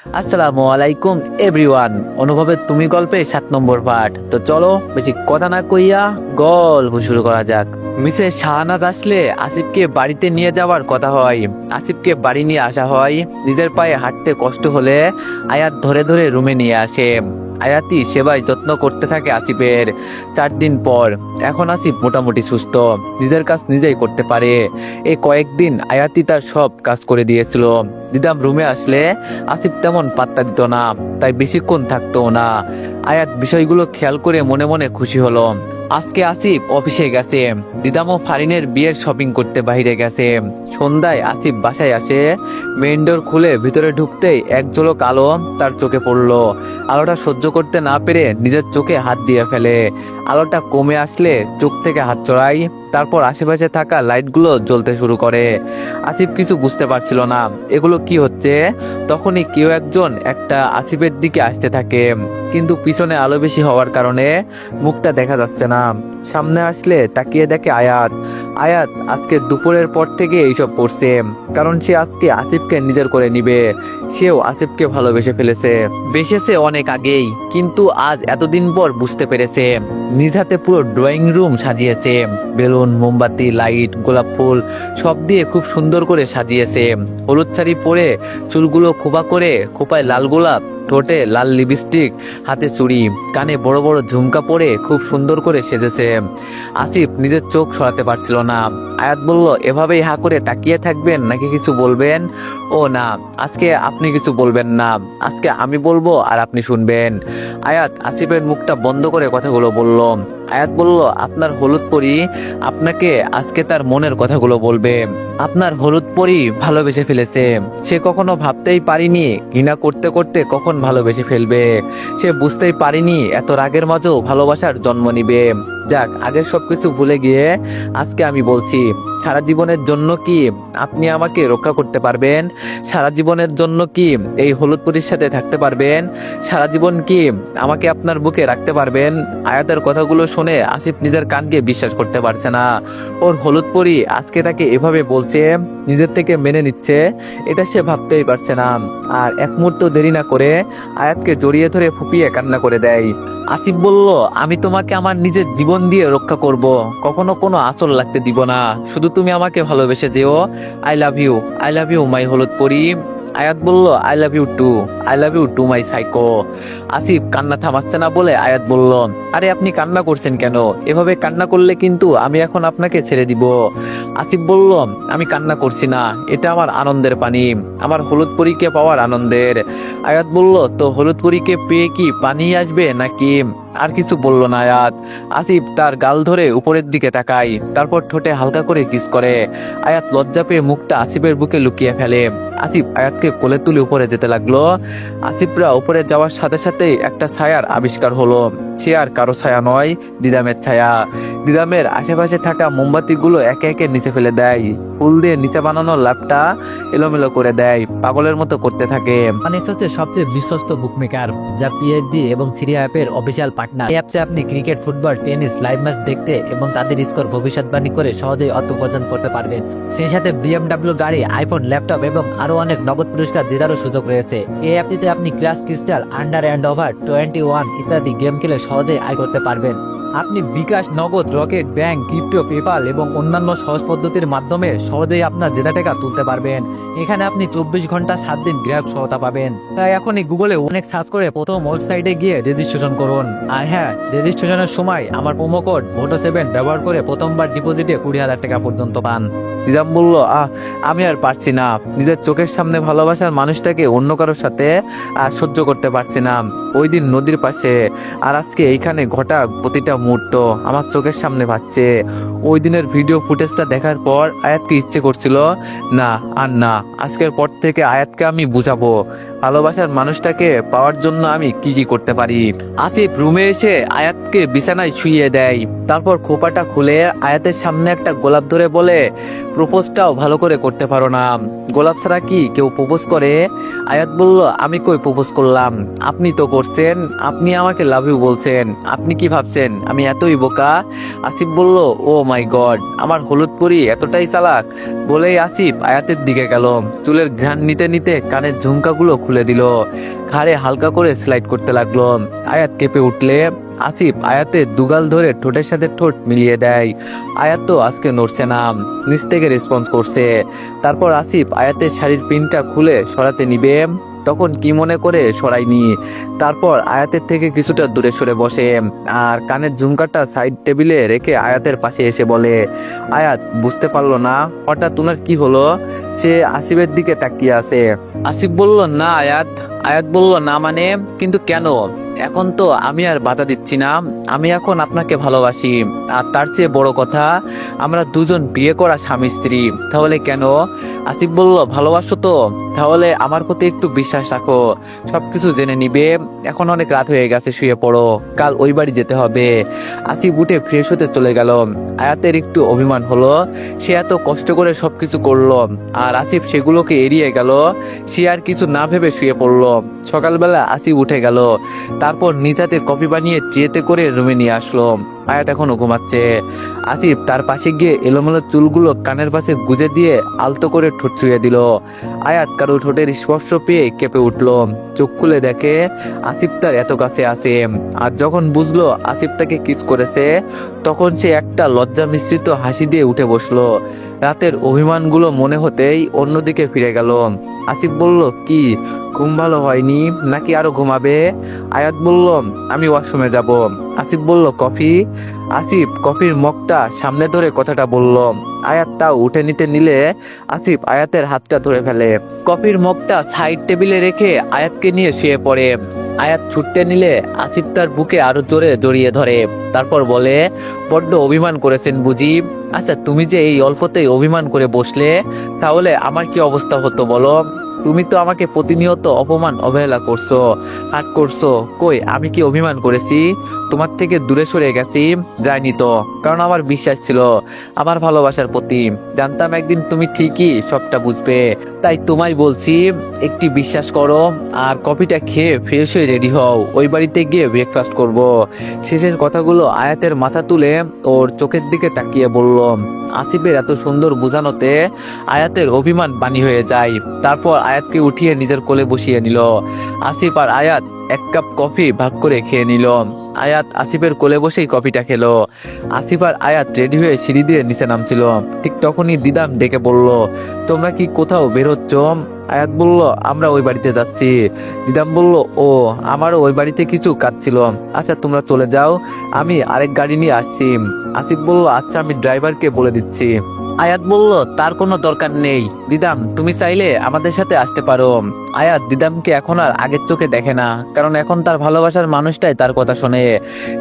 আসসালামু আলাইকুম এভরিওয়ান। অনুভবের তুমি গল্পে 7 নম্বর পার্ট। তো চলো বেশি কথা না কইয়া গল্প শুরু করা যাক। মিসেস শাহনাজ আসলে আসিফকে বাড়িতে নিয়ে যাওয়ার কথা হয়। আসিফকে বাড়ি নিয়ে আসা হয়। নিজের পায়ে হাঁটতে কষ্ট হলে আয়াত ধরে ধরে রুমে নিয়ে আসে। আয়াতি সেবায় যত্ন করতে থাকে আসিফের। 4 দিন পর এখন আসিফ মোটামুটি সুস্থ, নিজের কাজ নিজেই করতে পারে। এই কয়েকদিন আয়াতি তার সব কাজ করে দিয়েছিল। দিদাম রুমে আসলে আসিফ তেমন পাত্তা দিত না, তাই বেশিক্ষণ থাকতো না। আয়াত বিষয়গুলো খেয়াল করে মনে মনে খুশি হলো। আজকে আসিফ অফিসে গেছে, দিদামও ফারিনের বিয়ের শপিং করতে বাইরে গেছে। সন্ধ্যায় আসিফ বাসায় আসে। মেইন ডোর খুলে ভিতরে ঢুকতেই এক ঝলক আলো তার চোখে পড়লো। আলোটা সহ্য করতে না পেরে নিজের চোখে হাত দিয়ে ফেলে। আলোটা কমে আসলে চোখ থেকে হাত চড়াই, তারপর আশেপাশে থাকা লাইটগুলো জ্বলতে শুরু করে। আসিফ কিছু বুঝতে পারছিল না এগুলো কি হচ্ছে। তখনই কেউ একজন একটা আসিফের দিকে আসতে থাকে, কিন্তু পিছনে আলো বেশি হওয়ার কারণে মুখটা দেখা যাচ্ছে না। সামনে আসলে তাকিয়ে দেখে আয়াত। আয়াত আজকে দুপুরের পর থেকে এইসব করছে, কারণ সে আজকে আসিফকে নিজের করে নিবে। সেও আসিফকে ভালোবেসে ফেলেছে, বেসেছে অনেক আগেই, কিন্তু আজ এতদিন পর বুঝতে পেরেছে। নিজ হাতে পুরো ড্রয়িং রুম সাজিয়েছে, বেলুন, মোমবাতি, লাইট, গোলাপ ফুল সব দিয়ে খুব সুন্দর করে সাজিয়েছে। হলুদ শাড়ি পরে, চুলগুলো খোপা করে, খোপায় লাল গোলাপ, ঠোঁটে লাল লিপস্টিক, হাতে চুড়ি, কানে বড় বড় ঝুমকা পরে খুব সুন্দর করে সেজেছে। আসিফ নিজের চোখ সরাতে পারছিল না। আয়াত বলল, এভাবেই হা করে তাকিয়ে থাকবেন নাকি কিছু বলবেন? ও না, আজকে আপনি কিছু বলবেন না, আজকে আমি বলবো আর আপনি শুনবেন। আয়াত আসিফের মুখটা বন্ধ করে কথাগুলো বলল। আয়াত বলল, আপনার হলুদ পরি আপনাকে আজকে তার মনের কথাগুলো বলবে। আপনার হলুদ পরি ভালোবেসে ফেলেছে। সে কখনো ভাবতেই পারিনি ঘৃণা করতে করতে কখন ভালোবেসে ফেলবে। সে বুঝতেই পারিনি এত রাগের মাঝেও ভালোবাসার জন্ম নিবে। যাক, আগের সবকিছু ভুলে গিয়ে আজকে আমি বলছি, সারা জীবনের জন্য কি আপনি আমাকে রক্ষা করতে পারবেন? সারা জীবনের জন্য কি এই হলুদ পরীর সাথে থাকতে পারবেন? সারা জীবন কি আমাকে আপনার বুকে রাখতে পারবেন? আয়াতের কথাগুলো শুনে আসিফ নিজের কানকে বিশ্বাস করতে পারছে না। ওর হলুদ পরী আজকে তাকে এভাবে বলছে, নিজের থেকে মেনে নিচ্ছে, এটা সে ভাবতেই পারছে না। আর এক মুহূর্ত দেরি না করে আয়াতকে জড়িয়ে ধরে ফুপিয়ে কান্না করে দেয়। আসিফ বলল, আমি তোমাকে আমার নিজের জীবন দিয়ে রক্ষা করব, কখনো কোনো আঁচল লাগতে দিব না, শুধু তুমি আমাকে ভালোবেসে যেও। I love you, I love you my হলুদ পরি। আয়াত বলল, I love you too, I love you too my psycho. আসিফ কান্না থামাচ্ছে না বলে আয়াত বলল, আরে আপনি কান্না করছেন কেন? এভাবে কান্না করলে কিন্তু আমি এখন আপনাকে ছেড়ে দিব। আসিফ বলল, আমি কান্না করছি না, এটা আমার আনন্দের পানি, আমার হলুদ পরীকে পাওয়ার আনন্দের। আয়াত বলল, তো হলুদ পরীকে পেয়ে কি পানি আসবে নাকি? আর কিছু বলল না আয়াত। আসিফ তার গাল ধরে উপরের দিকে তাকায়, তারপর ঠোঁটে হালকা করে কিস করে। আয়াত লজ্জা পেয়ে মুখটা আসিফের বুকে লুকিয়ে ফেলে। আসিফ আয়াতকে কোলে তুলে উপরে যেতে লাগলো। আসিফরা উপরে যাওয়ার সাথে সাথেই একটা ছায়ার আবিষ্কার হলো। সে আর কারো ছায়া নয়, দিদামের ছায়া। দিদামের আশেপাশে থাকা মোমবাতিগুলো একে একে নিচে ফেলে দেয়, ফুল দিয়ে নিচে বানানো ল্যাপটা এলোমেলো করে দেয়, পাগলের মতো করতে থাকে। অনেক্স হচ্ছে সবচেয়ে বিশ্বস্ত বুকমেকার, যা পিএইচডি এবং সিরিয়া অ্যাপের অফিসিয়াল পার্টনার। এই অ্যাপসে আপনি cricket, football, tennis live match দেখতে এবং তাদের স্কোর ভবিষ্যৎবাণী করে সহজেই অর্থ উপার্জন করতে পারবেন। সেই সাথে বিএমডব্লিউ গাড়ি, আইফোন, ল্যাপটপ এবং আরো অনেক নগদ পুরস্কার জেতারও সুযোগ রয়েছে। এই অ্যাপটিতে আপনি class crystal, under and over 21 ইত্যাদি গেম খেলে সহজেই আয় করতে পারবেন। আপনি বিকাশ, নগদ, রকেট, ব্যাংক, ক্রিপ্টো, পেপাল এবং অন্যান্য সহজ পদ্ধতির মাধ্যমে সহজেই আপনার জেতা টাকা তুলতে পারবেন। এখানে আপনি 24 ঘন্টা 7 দিন গ্রাহক সহায়তা পাবেন। তাই এখনই গুগলে অনেক সার্চ করে প্রথম ওয়েবসাইটে গিয়ে রেজিস্ট্রেশন করুন। আর হ্যাঁ, রেজিস্ট্রেশনের সময় আমার প্রোমো কোড VOTO7 ব্যবহার করে প্রথমবার ডিপোজিটে 20,000 টাকা পর্যন্ত পান। দিদাম বলল, আমি আর পারছি না, নিজের চোখের সামনে ভালোবাসার মানুষটাকে অন্য কারোর সাথে আর সহ্য করতে পারছি না। ওই দিন নদীর পাশে, আর আজকে এইখানে ঘটা প্রতিটা মুহূর্ত আমার চোখের সামনে ভাসছে। ওই দিনের ভিডিও ফুটেজটা দেখার পর আয়াতকে ইচ্ছে করছিল, না আর না, আজকের পর থেকে আয়াতকে আমি বুঝাবো ভালোবাসার মানুষটাকে পাওয়ার জন্য আমি কি কি করতে পারি। আসিফ রুমে এসে আয়াতকে বিছানায় শুইয়ে দেয়, তারপর খোপাটা খুলে আয়াতের সামনে একটা গোলাপ ধরে বলে, প্রপোজটাও ভালো করে করতে পারো না, গোলাপ ছাড়া কি কেউ প্রপোজ করে? আয়াত বলল, আমি কই প্রপোজ করলাম, আপনি তো করছেন, আপনি আমাকে লাভ ইউ বলছেন, আপনি কি ভাবছেন আমি এতই বোকা? আসিফ বলল, ও মাই গড, আমার হলুদ পরি এতটাই চালাক? বলেই আসিফ আয়াতের দিকে গেল, চুলের ঘ্রাণ নিতে নিতে কানের ঝুমকাগুলো খুলে খুলে দিল, ঘাড়ে হালকা করে স্লাইড করতে লাগলো। আয়াত কেঁপে উঠলে আসিফ আয়াতের দুগাল ধরে ঠোঁটের সাথে ঠোঁট মিলিয়ে দেয়। আয়াত তো আজকে নড়ছে না, নিচ থেকে রেসপন্স করছে। তারপর আসিফ আয়াতের শাড়ির পিনটা খুলে সরাতে নিবে, তখন কি মনে করে সরাইনি। তারপর আয়াতের থেকে কিছুটা দূরে সরে বসে আর কানের ঝুমকাটা সাইড টেবিলে রেখে আয়াতের পাশে এসে বলে, আয়াত বুঝতে পারলো না হঠাৎ ওনার কি হলো। সে আসিফের দিকে তাকিয়ে আছে। আসিফ বলল, না আয়াত। আয়াত বলল, না মানে কিন্তু কেন? এখন তো আমি আর বাধা দিচ্ছি না, আমি এখন আপনাকে ভালোবাসি। আর তার চেয়ে বড় কথা, আমরা দুজন বিয়ে করা স্বামী স্ত্রী। তাহলে কেন? আসিফ বলল, ভালোবাসো তো, তাহলে আমার প্রতি একটু বিশ্বাস রাখো, সবকিছু জেনে নিবে। এখন অনেক রাত হয়ে গেছে, শুয়ে পড়ো, কাল ওই বাড়ি যেতে হবে। আসিফ উঠে ফ্রেশ হতে চলে গেল। আয়াতের একটু অভিমান হলো, সে এত কষ্ট করে সবকিছু করলো আর আসিফ সেগুলোকে এড়িয়ে গেল। সে আর কিছু না ভেবে শুয়ে পড়লো। সকালবেলা আসিফ উঠে গেল, তারপর নিজাতে কফি বানিয়ে ট্রেতে করে রুমে নিয়ে আসলো। আয়াত এখনো ঘুমাচ্ছে। আসিফ তার পাশে গিয়ে এলোমেলো চুলগুলো কানের পাশে গুজে দিয়ে আলতো করে ঠোঁট ছুঁয়ে দিল। আয়াত কারো ঠোঁটের স্পর্শ পেয়ে কেঁপে উঠল। চোখ খুলে দেখে আসিফ তার এত কাছে আছে। আর যখন বুঝলো আসিফ তাকে কিস করেছে, তখন সে একটা লজ্জা মিশ্রিত হাসি দিয়ে উঠে বসলো। রাতের অভিমানগুলো মনে হতেই অন্যদিকে ফিরে গেল। আসিফ বলল, কি ঘুম ভালো হয়নি নাকি আরো ঘুমাবে? আয়াত বলল, আমি ওয়াশরুমে যাব। আসিফ বলল, কফি? আসিফ কফির মগটা সামনে ধরে কথাটা বলল। আয়াত তাও উঠে নিতে নিলে আসিফ আয়াতের হাতটা ধরে ফেলে। কফির মগটা সাইড টেবিলে রেখে আয়াতকে নিয়ে শুয়ে পড়ে। আয়াত ছুটতে নিলে আসিফ তার বুকে আরো জোরে জড়িয়ে ধরে। তারপর বলে, বড্ড অভিমান করেছেন বুঝি? আচ্ছা, তুমি যে এই অল্পতেই অভিমান করে বসলে, তাহলে আমার কি অবস্থা হতো বলো? তুমি তো আমাকে প্রতিনিয়ত অপমান অবহেলা করছো, হাট করছো। কই, আমি কি অভিমান করেছি? তোমার থেকে দূরে সরে গেছি? যাইনি তো, কারণ আমার বিশ্বাস ছিল আমার ভালোবাসার প্রতি। জানতাম একদিন তুমি ঠিকই সবটা বুঝবে। তাই তোমায় বলছি, একটি বিশ্বাস করো আর কফিটা খেয়ে ফ্রেশ হয়ে রেডি হও, ওই বাড়িতে গিয়ে ব্রেকফাস্ট করব। শেষের কথাগুলো আয়াতের মাথা তুলে ওর চোখের দিকে তাকিয়ে বলল। আসিফের এত সুন্দর বোঝানোতে আয়াতের অভিমান বাণী হয়ে যায়। তারপর আয়াতকে উঠিয়ে নিজের কোলে বসিয়ে নিল। আসিফ আর আয়াত এক কাপ কফি ভাগ করে খেয়ে নিল। আয়াত আসিফের কোলে বসেই কফিটা খেলো। আসিফ আর আয়াত রেডি হয়ে সিঁড়ি দিয়ে নিচে নামছিল। ঠিক তখনই দিদাম ডেকে বলল, তোমরা কি কোথাও বেরোচ্ছ? আয়াত বলল, আমরা ওই বাড়িতে যাচ্ছি। দিদাম বলল, ও, আমারও ওই বাড়িতে কিছু কাজ ছিল। আচ্ছা তোমরা চলে যাও, আমি আরেক গাড়ি নিয়ে আসছি। আসিফ বলল, আচ্ছা আমি ড্রাইভারকে বলে দিচ্ছি। আয়াত বলল, তার কোনো দরকার নেই, দিদাম তুমি চাইলে আমাদের সাথে আসতে পারো। আয়াত দিদামকে এখন আর আগের চোখে দেখে না, কারণ এখন তার ভালোবাসার মানুষটাই তার কথা শোনে।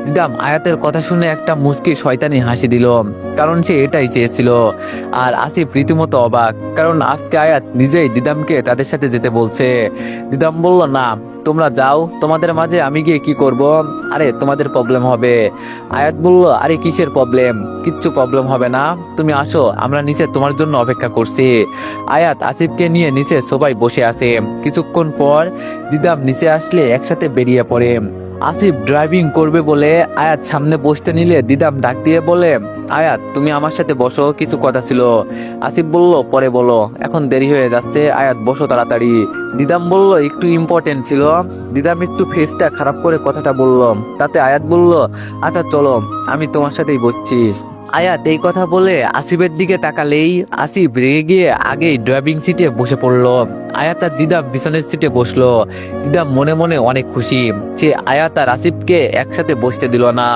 দিদাম আয়াতের কথা শুনে একটা মুচকি শয়তানি হাসি দিল, কারণ সে এটাই চেয়েছিল। আর আসিফ রীতিমতো অবাক, কারণ আজকে আয়াত নিজেই দিদামকে তাদের সাথে যেতে বলছে। দিদাম বলল, না তোমরা যাও, তোমাদের মাঝে আমি গিয়ে কি করব? আরে তোমাদের প্রবলেম হবে। আয়াত বলল, আরে কিসের প্রবলেম? কিচ্ছু প্রবলেম হবে না, তুমি আসো, আমরা নিচে তোমার জন্য অপেক্ষা করছি। আয়াত আসিফকে নিয়ে নিচে সবাই বসে আছে। কিছুক্ষণ পর দিদাম নিচে আসলে একসাথে বেরিয়ে পড়ে। আসিফ ড্রাইভিং করবে বলে আয়াত সামনে বসতে নিলে দিদাম ডাক দিয়ে বলে, আয়াত তুমি আমার সাথে বসো, কিছু কথা ছিল। আসিফ বলল, পরে বলো, এখন দেরি হয়ে যাচ্ছে, আয়াত বসো তাড়াতাড়ি। দিদাম বলল, একটু ইম্পর্টেন্ট ছিল। দিদাম একটু ফেসটা খারাপ করে কথাটা বলল। তাতে আয়াত বলল, আচ্ছা চলো, আমি তোমার সাথেই বসছি। আয়াত এই কথা বলে আসিফের দিকে তাকালেই আসিফ রেগে গিয়ে আগেই ড্রাইভিং সিটে বসে পড়লো। আয়াত আর দিদাম পিছনের সিটে বসলো। দিদাম মনে মনে অনেক খুশি, সে আয়াত আর আসিফকে একসাথে বসতে দিল না।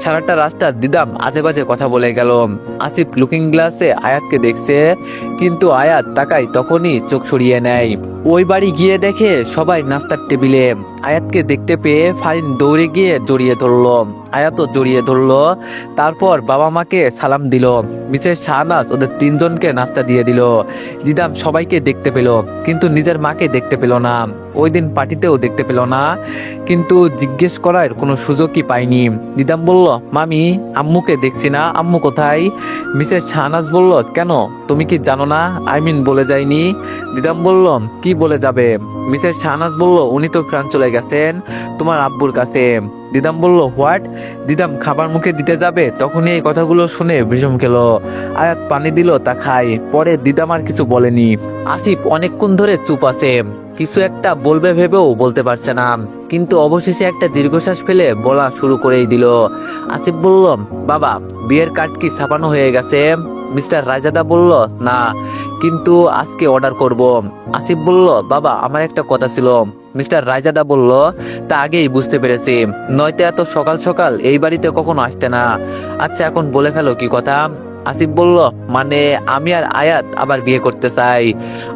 সারাটা রাস্তা দিদাম আজে বাজে কথা বলে গেল। আসিফ লুকিং গ্লাসে আয়াতকে দেখছে, কিন্তু আয়াত তাকাই তখনই চোখ সরিয়ে নেয়। ওই বাড়ি গিয়ে দেখে সবাই নাস্তার টেবিলে। আয়াতকে দেখতে পেয়ে ফারিন দৌড়ে গিয়ে জড়িয়ে ধরলো। আয়াতও জড়িয়ে ধরলো। তারপর বাবা মাকে সালাম দিল। মিসেস শাহনাজ ওদের তিনজনকে নাস্তা দিয়ে দিল। দিদাম সবাইকে দেখতে পেল, কিন্তু নিজের মাকে দেখতে পেল না। ওই দিন পার্টিতেও দেখতে পেল না, কিন্তু জিজ্ঞেস করার কোনো সুযোগই পাইনি। দিদাম বলল, মামি আম্মুকে দেখছি না, আম্মু কোথায়? মিসেস শাহনাজ বলল, কেন তুমি কি জানো না? বলে যায়নি। দিদাম বলল, কি বলে যাবে? মিসেস শাহনাজ বলল, উনি তো ফ্রান্স চলে গেছেন তোমার আব্বুর কাছে। দিদাম বলল, হোয়াট? দিদাম খাবার মুখে দিতে যাবে, তখনই এই কথাগুলো শুনে বিষম খেলো। আয়াত পানি দিল, তা খায়। পরে দিদাম আর কিছু বলেনি। আসিফ অনেকক্ষণ ধরে চুপ আছে। কিছু একটা বলবে ভেবেও বলতে পারছে না, কিন্তু অবশেষে একটা দীর্ঘশ্বাস ফেলে বলা শুরু করেই দিল। আসিফ বলল, বাবা বিয়ের কার্ড কি ছাপানো হয়ে গেছে? মিস্টার রায়জাদা বলল, না, কিন্তু আজকে অর্ডার করব। আসিফ বলল, বাবা আমার একটা কথা ছিল। মিস্টার রায়জাদা বলল, তা আগেই বুঝতে পেরেছি, নয়তো এত সকাল সকাল এই বাড়িতে কখনো আসতে না। আচ্ছা এখন বলে ফেলো কি কথা। আসিফ বলল, মানে আমি আর আয়াত আবার বিয়ে করতে চাই।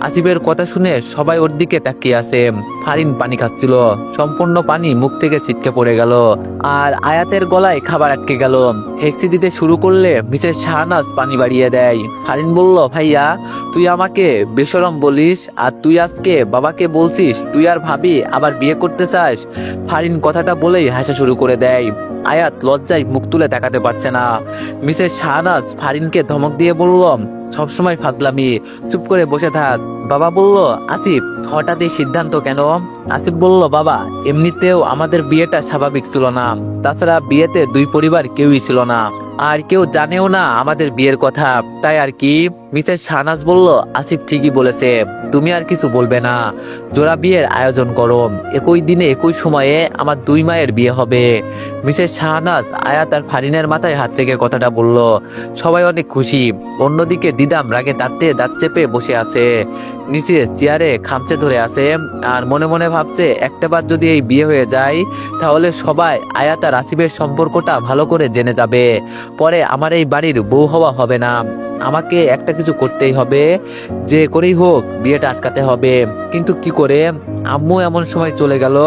আসিফের কথা শুনে সবাই ওর দিকে তাকিয়ে আছে। ফারিন পানি খাচ্ছিল, সম্পূর্ণ পানি মুখ থেকে ছিটকে পড়ে গেল, আর আয়াতের গলায় খাবার আটকে গেল। হেক্সি দিতে শুরু করলে মিসেস শাহনাজ পানি বাড়িয়ে দেয়। ফারিন বলল, ভাইয়া তুই আমাকে বেশরম বলিস, আর তুই আজকে বাবাকে বলছিস তুই আর ভাবি আবার বিয়ে করতে চাস। ফারিন কথাটা বলেই হাসা শুরু করে দেয়। আয়াত লজ্জায় মুখ তুলে তাকাতে পারছে না। মিসেস শাহনাজ ফারিনকে ধমক দিয়ে বলল, সবসময় ফাজলামি, চুপ করে বসে থাক। বাবা বলল, আসিফ হঠাৎ এই সিদ্ধান্ত কেন? আসিফ বলল, বাবা এমনিতেও আমাদের বিয়েটা স্বাভাবিক ছিল না, তাছাড়া বিয়েতে দুই পরিবার কেউই ছিল না, আর কেউ জানেও না আমাদের বিয়ের কথা, তাই আর কি। মিসেস শাহনাজ বলল, আসিফ ঠিকই বলেছে, তুমি আর কিছু বলবে না, জোড়া বিয়ের আয়োজন করো, একই দিনে একই সময়ে আমার দুই মায়ের বিয়ে হবে। মিসেস শাহনাজ আয়াত আর ফারিনের মাথায় হাত রেখে কথাটা বলল। সবাই অনেক খুশি। অন্যদিকে দিদাম রাগে দাঁতে দাঁত চেপে বসে আছে, নিচে চেয়ারে খামচে ধরে আছে, আর মনে মনে ভাবছে একটাবার যদি এই বিয়ে হয়ে যায় তাহলে সবাই আয়াত আর আসিফের সম্পর্কটা ভালো করে জেনে যাবে, পরে আমার এই বাড়ির বউ হওয়া হবে না। আমাকে একটা কিছু করতেই হবে, যে করেই হোক বিয়েটা আটকাতে হবে। কিন্তু কি করে? আম্মু এমন সময় চলে গেল,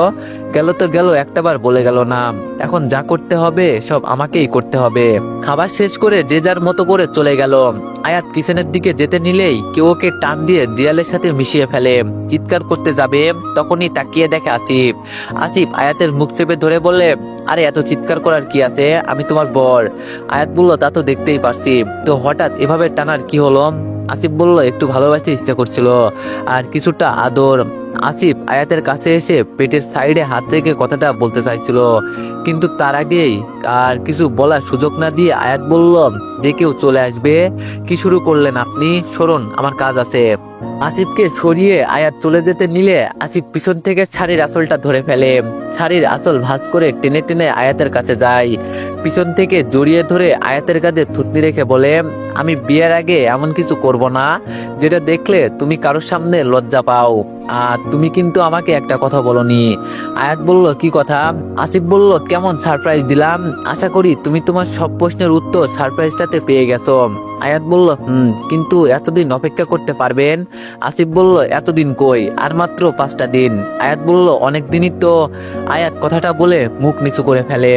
গেল তো গেল, একটাবার বলে গেল না। এখন যা করতে হবে সব আমাকেই করতে হবে। খাবার শেষ করে যে যার মতো করে চলে গেল। আয়াত কিচেনের দিকে যেতে নিলেই কেউ ওকে টান দিয়ে দেয়ালের সাথে মিশিয়ে ফেলে। চিৎকার করতে যাবে তখনই তাকিয়ে দেখে আসিফ। আসিফ আয়াতের মুখ চেপে ধরে বলে, আরে এত চিৎকার করার কি আছে, আমি তোমার বর। আয়াত বলল, তা তো দেখতেই পারছি, তো হঠাৎ এভাবে টানার কি হলো? আসিফ বলল, একটু ভালোবাসতে ইচ্ছা করছিল, আর কিছুটা আদর। আসিফ আয়াতের কাছে এসে পেটের সাইডে হাত রেখে কথাটা বলতে চাইছিল, কিন্তু তার আগেই আর কিছু বলার সুযোগ না দিয়ে আয়াত বলল, যে কেউ চলে আসবে। কি শুরু করলেন আপনি, সরুন, আমার কাজ আছে। আসিফকে সরিয়ে আয়াত চলে যেতে নিলে আসিফ পিছন থেকে শাড়ির আঁচলটা ধরে ফেলে। শাড়ির আঁচল ভাঁজ করে টেনে টেনে আয়াতের কাছে যায়, পিছন থেকে জড়িয়ে ধরে আয়াতের কাঁধে থুতনি রেখে বলে, আমি বিয়ের আগে এমন কিছু করব না যেটা দেখলে তুমি কারোর সামনে লজ্জা পাও। আর তুমি কিন্তু আমাকে একটা কথা বলনি। আয়াত বলল, কি কথা? আসিফ বলল, কেমন সারপ্রাইজ দিলাম, আশা করি তুমি তোমার সব প্রশ্নের উত্তর সারপ্রাইজটাতে পেয়ে গেছো। আয়াত বলল, কিন্তু এতদিন অপেক্ষা করতে পারবেন? আসিফ বলল, এতদিন কই, আর মাত্র 5টা দিন। আয়াত বলল, অনেক দিনই তো। আয়াত কথাটা বলে মুখ নিচু করে ফেলে।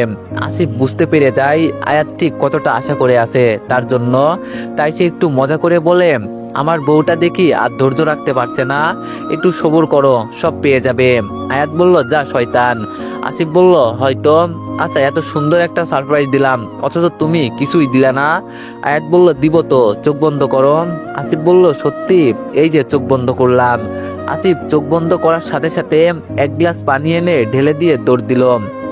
আসিফ বুঝতে পেরে যায় আয়াত ঠিক কতটা আশা করে আছে তার জন্য, তাই সে একটু মজা করে বলে, আমার বউটা দেখি আর ধৈর্য রাখতে পারছে না, একটু সবুর করো, সব পেয়ে যাবে। আয়াত বলল, যা শয়তান। আসিফ বলল, হয়তো। আচ্ছা এত সুন্দর একটা সারপ্রাইজ দিলাম অথচ তুমি কিছুই দিলে না। আয়াত বলল, দিব তো, চোখ বন্ধ করো। আসিফ বলল, সত্যি? এই যে চোখ বন্ধ করলাম। আসিফ চোখ বন্ধ করার সাথে সাথে এক গ্লাস পানি এনে ঢেলে দিয়ে দৌড় দিল।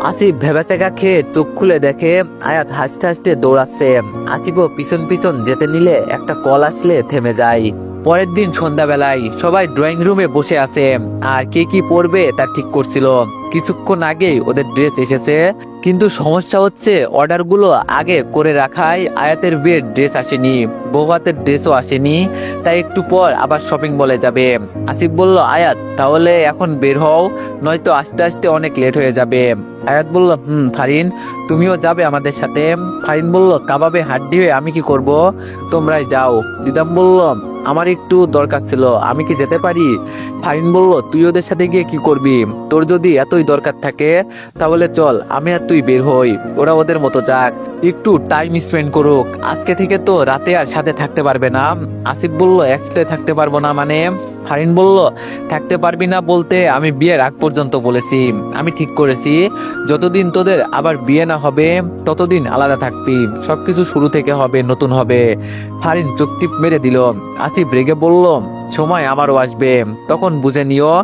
আসিফ ভেবেচাকা খেয়ে চোখ খুলে দেখে আয়াত হাসতে হাসতে দৌড়াচ্ছে। আসিফও পিছন পিছন যেতে নিলে একটা কল আসলে থেমে যায়। পরের দিন সন্ধ্যাবেলায় সবাই ড্রয়িং রুমে বসে আছে, আর কে কি পরবে তা ঠিক করছিল। কিছুক্ষণ আগেই ওদের ড্রেস এসেছে, কিন্তু সমস্যা হচ্ছে অর্ডারগুলো আগে করে রাখায় আয়াতের বিয়ের ড্রেস আসেনি, বৌভাতের ড্রেসও আসেনি, তাই একটু পর আবার শপিং মলে যাবে। আসিফ বলল, আয়াত তাহলে এখন বের হও, নয়তো আস্তে আস্তে অনেক লেট হয়ে যাবে। আয়াত বলল, ফারিন তুমিও যাবে আমাদের সাথে? ফারিন বলল, কাবাবে হাড্ডি হয়ে আমি কি করব, তোমরাই যাও। দিদাম বলল, আমার একটু দরকার ছিল, আমি কি যেতে পারি? ফারিন বলল, তুই ওদের সাথে গিয়ে কি করবি? তোর যদি এতই দরকার থাকে তাহলে চল, আমি আর তুই বের হই, ওরা ওদের মতো যাক, একটু টাইম স্পেন্ড করুক। আজকে থেকে তো রাতে আর সাথে থাকতে পারবে না। আসিফ বলল, একসাথে থাকতে পারবো না মানে? ফারিন বলল, থাকতে পারবি না বলতে আমি বিয়ের আগ পর্যন্ত বলেছি, আমি ঠিক করেছি যতদিন তোদের আবার বিয়ে না হবে ততদিন আলাদা থাকবি, সবকিছু শুরু থেকে হবে, নতুন হবে। ফারিন চোখ টিপ মেরে দিল। আসিফ রেগে বলল, সময় আমারও আসবে, তখন বুঝে নিও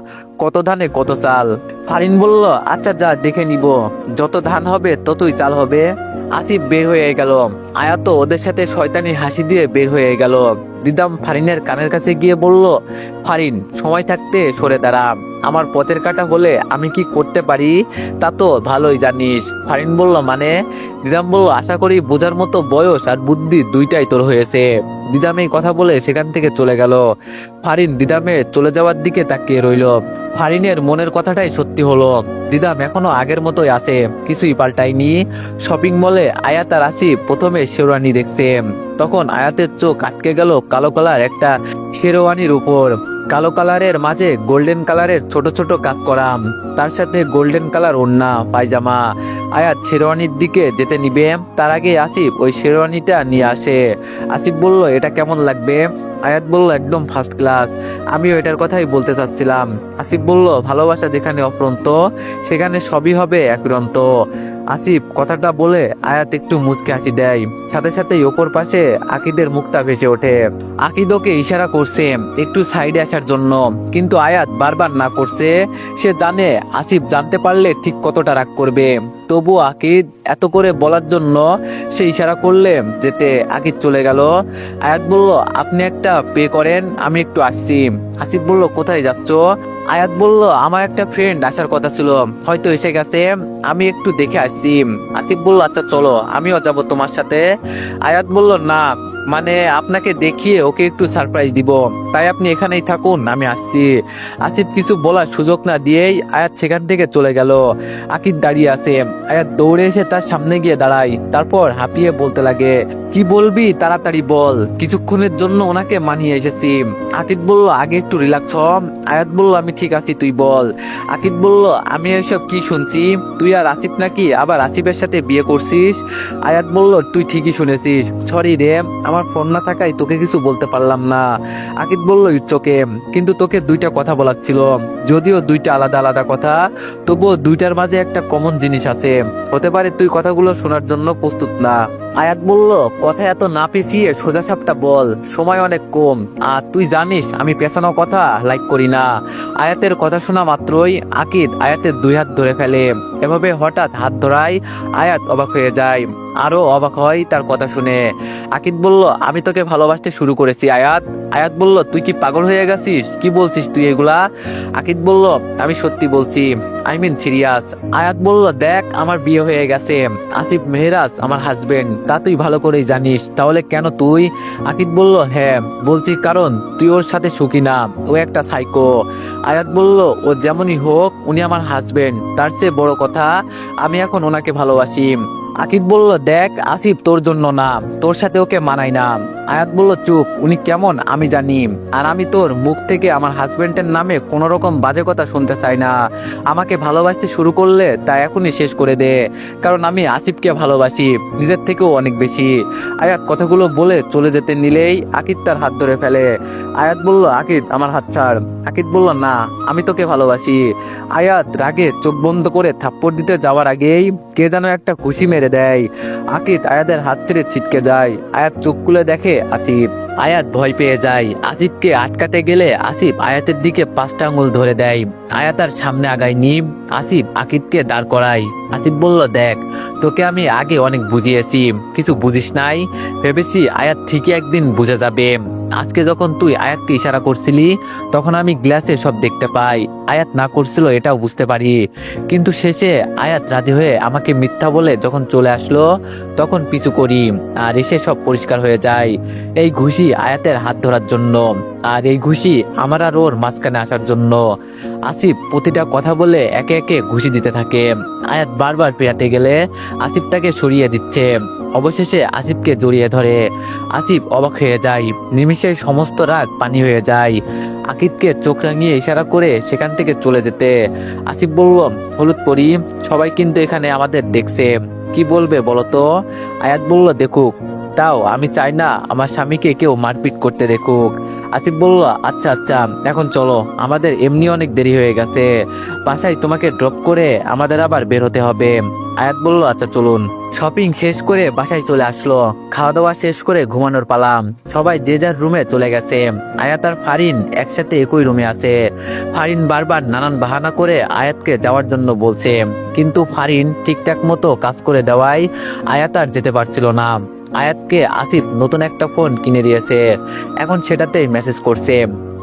কত ধানে কত চাল। ফারিন বলল, আচ্ছা যা দেখে নিব, যত ধান হবে ততই চাল হবে। আসিফ বের হয়ে গেল। আয়াত ওদের সাথে শয়তানি হাসি দিয়ে বের হয়ে গেল। দিদাম ফারিনের কানের কাছে গিয়ে বলল, ফারিন, সময় থাকতে সরে দাঁড়া। আমার পথের কাটা হলে আমি কি করতে পারি তা তো ভালোই জানিস। ফারিন বলল, মানে? দিদাম বলল, আশা করি বোঝার মতো বয়স আর বুদ্ধি দুইটাই তোর হয়েছে। দিদাম এই কথা বলে সেখান থেকে চলে গেল। ফারিন দিদামে চলে যাওয়ার দিকে তাকিয়ে রইল। ফারিনের মনের কথাটাই সত্যি হলো। দিদাম এখনো আগের মতোই আছে, কিছুই পাল্টায়নি। শপিং মলে আয়াত আর আসিফ প্রথমে শেরওয়ানি দেখছে। তখন আয়াতের চোখ আটকে গেল কালো কালার একটা শেরওয়ানির উপর। কালো কালারের মাঝে গোল্ডেন কালারের ছোট ছোট কাজ করা, তার সাথে গোল্ডেন কালার ওড়না পায়জামা। আয়াত শেরওয়ানির দিকে যেতে নিবে, তার আগে আসিফ ওই শেরওয়ানিটা নিয়ে আসে। আসিফ বলল, এটা কেমন লাগবে? আয়াত বলল, একদম ফার্স্ট ক্লাস। আমিও এটার কথাই বলতে চাচ্ছিলাম। আসিফ বলল, ভালোবাসা যেখানে অফুরন্ত সেখানে সবই হবে একরন্ত। আসিফ কথাটা বলে আয়াত একটু মুচকে হাসি দেয়। সাথে সাথেই ওপর পাশে আকিদের মুখটা ভেসে ওঠে। আকিদ ওকে ইশারা করছে একটু সাইডে আসার জন্য, কিন্তু আয়াত বারবার না করছে। সে জানে আসিফ জানতে পারলে ঠিক কতটা রাগ করবে। তবু আকিদ এত করে বলার জন্য সে ইশারা করলে যেতে আকিদ চলে গেল। আয়াত বলল, আপনি একটা পে করেন, আমি একটু আসছি। আসিফ বলল, কোথায় যাচ্ছ? আয়াত বলল, আমার একটা ফ্রেন্ড আসার কথা ছিল, হয়তো এসে গেছে, আমি একটু দেখে আসছি। আসিফ বলল, আচ্ছা চলো, আমিও যাব তোমার সাথে। আয়াত বলল, না, মানে আপনাকে দেখিয়ে ওকে একটু সারপ্রাইজ দিব, তাই আপনি এখানেই থাকুন, আমি আসছি। আসিফ কিছু বলার সুযোগ না দিয়েই আয়াত সেখান থেকে চলে গেল। আকিদ দাঁড়িয়ে আছে। আয়াত দৌড়ে এসে তার সামনে গিয়ে দাঁড়ায়, তারপর হাঁপিয়ে বলতে লাগে, কি বলবি তাড়াতাড়ি বল, কিছুক্ষণের জন্য ওনাকে মানিয়ে এসেছি। আকিদ বলল, আগে একটু রিল্যাক্স হ। আয়াত বলল, আমি ঠিক আছি, তুই বল। আকিদ বলল, আমি এসব কি শুনছি, তুই আর আসিফ নাকি আবার আসিফের সাথে বিয়ে করছিস? আয়াত বলল, তুই ঠিকই শুনেছিস, সরি রে, আমার ফোন না থাকায় তোকে কিছু বলতে পারলাম না। আকিদ বলল, ইটস ওকে, কিন্তু তোকে দুইটা কথা বলার ছিল, যদিও দুইটা আলাদা আলাদা কথা, তবুও দুইটার মাঝে একটা কমন জিনিস আছে, হতে পারে তুই কথাগুলো শোনার জন্য প্রস্তুত না। আয়াত বলল, কথা এত না পেঁচিয়ে সোজা সাপটা বল, সময় অনেক কম, আর তুই জানিস আমি পেছানো কথা লাইক করি না। আয়াতের কথা শোনা মাত্রই আকিদ আয়াতের দুই হাত ধরে ফেলে। এভাবে হঠাৎ হাত ধরায় আয়াত অবাক হয়ে যায়, আরো অবাক হয় তার কথা শুনে। আকিদ বলল, আমি তোকে ভালোবাসতে শুরু করেছি আয়াত। আয়াত বলল, তুই কি পাগল হয়ে গেছিস, কি বলছিস তুই এগুলা? আকিদ বলল, আমি সত্যি বলছি, আই মিন সিরিয়াস। আয়াত বলল, দেখ, আমার বিয়ে হয়ে গেছে, আসিফ মেহরাজ আমার হাজবেন্ড, তা তুই ভালো করেই জানিস, তাহলে কেন তুই? আকিদ বলল, হ্যাঁ বলছি, কারণ তুই ওর সাথে সুখী না, ও একটা সাইকো। আয়াত বলল, ও যেমনই হোক উনি আমার হাজবেন্ড, তার চেয়ে বড় কথা আমি এখন ওনাকে ভালোবাসি। আকিদ বলল, দেখ, আসিফ তোর জন্য না, তোর সাথে ওকে মানাই না। আয়াত বলল, চুপ, উনি কেমন আমি জানি, আর আমি তোর মুখ থেকে আমার হাজবেন্ডের নামে কোনো রকম বাজে কথা শুনতে চাই না। আমাকে ভালোবাসতে শুরু করলে তা এখনই শেষ করে দে, কারণ আমি আসিফকে ভালোবাসি নিজের থেকেও অনেক বেশি। আয়াত কথাগুলো বলে চলে যেতে নিলেই আকিদ তার হাত ধরে ফেলে। আয়াত বলল, আকিদ আমার হাত ছাড়। আকিদ বলল, না, আমি তোকে ভালোবাসি। আয়াত রাগে চোখ বন্ধ করে থাপ্পড় দিতে যাওয়ার আগেই কে যেন একটা ঘুষি মেরে দেয়। আকিদ আয়াতের হাত ছেড়ে ছিটকে যায়। আয়াত চোখ খুলে দেখে আসিফ। আয়াত ভয় পেয়ে যায়। আসিফকে আটকাতে গেলে আসিফ আয়াতের দিকে 5টা আঙুল ধরে দেয়। আয়াত আর সামনে আগায়নি। আসিফ আকিদকে দাঁড় করায়। আসিফ বলল, দেখ, তোকে আমি আগে অনেক বুঝিয়েছি, কিছু বুঝিস নাই। ভেবেছি আয়াত ঠিকই একদিন বুঝে যাবে। আজকে যখন তুই আয়াতকে ইশারা করছিলি তখন আমি গ্লাসে সব দেখতে পাই। আয়াত না করছিল এটাও বুঝতে পারি, কিন্তু শেষে আয়াত রাজি হয়ে আমাকে মিথ্যা বলে যখন চলে আসলো তখন পিছু করি, আর এসে সব পরিষ্কার হয়ে যায়। এই ঘুষি আয়াতের হাত ধরার জন্য, আর এই ঘুষি আমার আর ওর মাঝখানে আসার জন্য। আসিফ প্রতিটা কথা বলে একে একে ঘুষি দিতে থাকে। আয়াত বারবার পেরাতে গেলে আসিফ তাকে সরিয়ে দিচ্ছে। অবশেষে আসিফকে জড়িয়ে ধরে। আসিফ অবাক হয়ে যায়, নিমিষে সমস্ত রাগ পানি হয়ে যায়। আকিদকে চোখ রাঙিয়ে ইশারা করে সেখান থেকে চলে যেতে। আসিফ বলল, হলুদ পরি, সবাই কিন্তু এখানে আমাদের দেখছে, কি বলবে বলো তো? আয়াত বলল, দেখুক, তাও আমি চাই না আমার স্বামীকে কেউ মারপিট করতে দেখুক। আসিফ বলল, আচ্ছা আচ্ছা, এখন চলো, আমাদের এমনি অনেক দেরি হয়ে গেছে, বাসায় তোমাকে ড্রপ করে আমাদের আবার বের হতে হবে। আয়াত বলল, আচ্ছা চলুন। শপিং শেষ করে বাসায় চলে আসলো। খাওয়া দাওয়া শেষ করে ঘুমানোর পালাম। সবাই যে যার রুমে চলে গেছে। আয়াত আর ফারিন একসাথে একই রুমে আছে। ফারিন বারবার নানান বাহানা করে আয়াতকে যাওয়ার জন্য বলছে, কিন্তু ফারিন ঠিকঠাক মতো কাজ করে দেওয়ায় আয়াত আর যেতে পারছিল না। আয়াতকে আসিফ নতুন একটা ফোন কিনে দিয়েছে, এখন সেটাতেই মেসেজ করছে।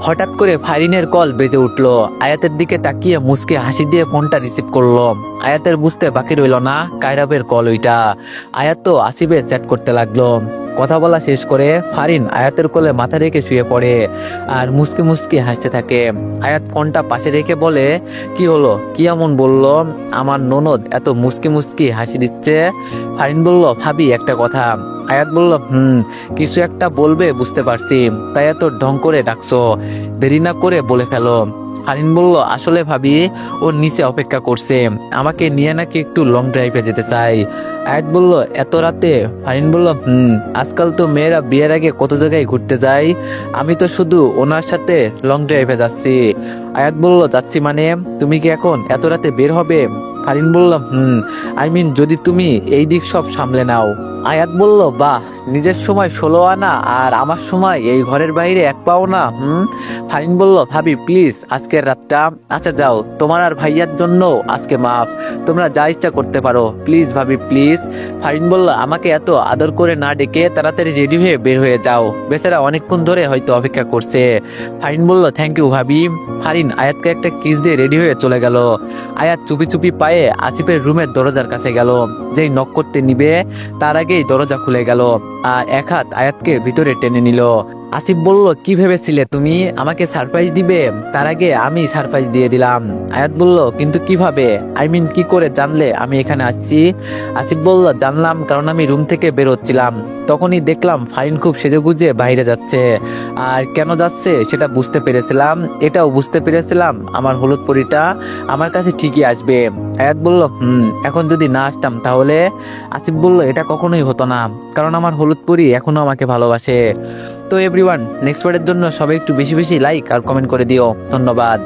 হঠাৎ করে ফারিনের কল বেজে উঠলো। আয়াতের দিকে তাকিয়ে মুচকে হাসি দিয়ে ফোনটা রিসিভ করলো। আয়াতের বুঝতে বাকি রইল না কায়রাবের কল ওইটা। আয়াত তো আসিফের চ্যাট করতে লাগলো। কথা বলা শেষ করে ফারিন আয়াতের কোলে মাথা রেখে শুয়ে পড়ে আর মুসকি মুসকি হাসতে থাকে। আয়াত ফোনটা পাশে রেখে বলে, কি হলো, কি এমন বললো আমার ননদ এত মুসকি মুসকি হাসি দিচ্ছে? ফারিন বলল, ভাবি একটা কথা। আয়াত বলল, কিছু একটা বলবে বুঝতে পারছি, তাই এত ঢং করে ডাকছো, দেরি না করে বলে ফেলো। ফারিন বলল, আসলে ভাবি ও নিচে অপেক্ষা করছে, আমাকে নিয়ে নাকি একটু লং ড্রাইভে যেতে চাই। আয়াত বলল, এত রাতে? ফারিন বলল, আজকাল তো মেয়েরা বিয়ের আগে কত জায়গায় ঘুরতে যায়, আমি তো শুধু ওনার সাথে লং ড্রাইভে যাচ্ছি। আয়াত বলল, যাচ্ছি মানে তুমি কি এখন এত রাতে বের হবে? ফারিন বলল, আই মিন যদি তুমি এই দিক সব সামলে নাও। আয়াত বলল, বাহ, নিজের সময় 16 আনা আর আমার সময় এই ঘরের বাইরে এক পাও না। ফারিন বলল, ভাবি প্লিজ আজকের রাতটা, আচ্ছা যাও, তোমার আর ভাইয়ার জন্য আজকে মাফ, তোমরা যা ইচ্ছা করতে পারো, প্লিজ ভাবি প্লিজ। ফারিন বলল, আমাকে এত আদর করে না ডেকে তাড়াতাড়ি রেডি হয়ে বের হয়ে যাও, বেচারা অনেকক্ষণ ধরে হয়তো অপেক্ষা করছে। ফারিন বলল, থ্যাংক ইউ ভাবি। ফারিন আয়াতকে একটা কিস দিয়ে রেডি হয়ে চলে গেল। আয়াত চুপি চুপি পায়ে আসিফের রুমের দরজার কাছে গেল। যেই নক করতে নিবে তার আগেই দরজা খুলে গেল আর এক হাত আয়াতকে ভিতরে টেনে নিল। আসিফ বলল, কি ভেবেছিলে তুমি আমাকে সারপ্রাইজ দিবে? তার আগে আমি সারপ্রাইজ দিয়ে দিলাম। আয়াত বলল, কিন্তু কিভাবে, আই মিন কি করে জানলে আমি এখানে আসছি? আসিফ বলল, জানলাম কারণ আমি রুম থেকে বেরোচ্ছিলাম, তখনই দেখলাম ফারিন খুব সেজেগুজে বাইরে যাচ্ছে, আর কেন যাচ্ছে সেটা বুঝতে পেরেছিলাম, এটাও বুঝতে পেরেছিলাম আমার হলুদ পরীটা আমার কাছে ঠিকই আসবে। আয়াত বলল, এখন যদি না আসতাম তাহলে? আসিফ বলল, এটা কখনোই হতো না, কারণ আমার হলুদ পরী এখনো আমাকে ভালোবাসে। তো এভরিওয়ান, নেক্সট পার্টের জন্য সবাই একটু বেশি বেশি লাইক আর কমেন্ট করে দিও। ধন্যবাদ।